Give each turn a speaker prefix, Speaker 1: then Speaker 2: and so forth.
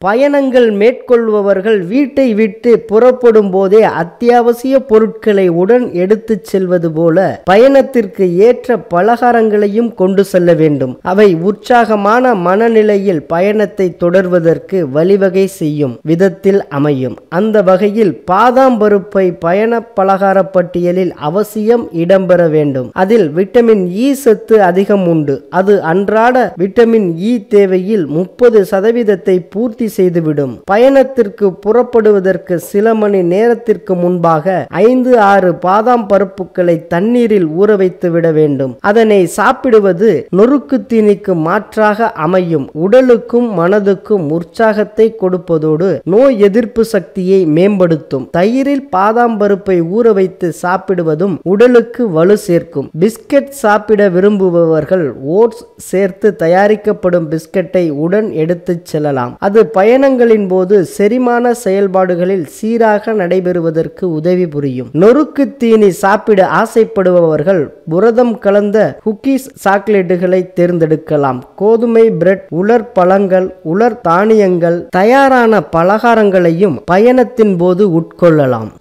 Speaker 1: பயணங்கள் மேற்கொள்பவர்கள் வீட்டை விட்டு புறப்படும் போதே அத்தியாவசிய பொருட்களை உடன் எடுத்துச் செல்வது போல பயணத்திற்கு ஏற்ற பலகாரங்களையும் கொண்டு செல்ல வேண்டும். அவை உற்சாகமான மனநிலையில் பயணத்தை தொடர்வதற்கு வழிவகை செய்யும் விதத்தில் அமையும். அந்த வகையில் பாதாம் பருப்பை பயண பலகார பட்டியலில் அவசியம் இடம்பெற வேண்டும். அதில் விட்டமின் இ சத்து அதிகம் உண்டு. அது அன்றாட விட்டமின் இ தேவையில் 30% பூர்த்தி செய்துவிடும். பயணத்திற்கு புறப்படுவதற்கு சில மணி நேரத்திற்கு முன்பாக 5-6 பாதாம் பருப்புகளை தண்ணீரில் ஊற வைத்து விட வேண்டும். அதனை சாப்பிடுவது நொறுக்கு தீனிக்கு மாற்றாக அமையும். உடலுக்கும் மனதுக்கும் உற்சாகத்தை கொடுப்பதோடு நோய் எதிர்ப்பு சக்தியை மேம்படுத்தும். தயிரில் பாதாம் பருப்பை ஊற வைத்து சாப்பிடுவதும் உடலுக்கு வலு சேர்க்கும். பிஸ்கட் சாப்பிட விரும்புபவர்கள் ஓட்ஸ் சேர்த்து தயாரிக்கப்படும் பிஸ்கட்டை உடன் எடுத்துச் செல்லலாம். அது பயணங்களின் போது செரிமான செயல்பாடுகளில் சீராக நடைபெறுவதற்கு உதவி புரியும். நொறுக்கு தீனி சாப்பிட ஆசைப்படுபவர்கள் புரதம் கலந்த குக்கீஸ் சாக்லேட்டுகளை தேர்ந்தெடுக்கலாம். கோதுமை பிரெட், உலர் பழங்கள், உலர் தானியங்கள், தயாரான பலகாரங்களையும் பயணத்தின் போது உட்கொள்ளலாம்.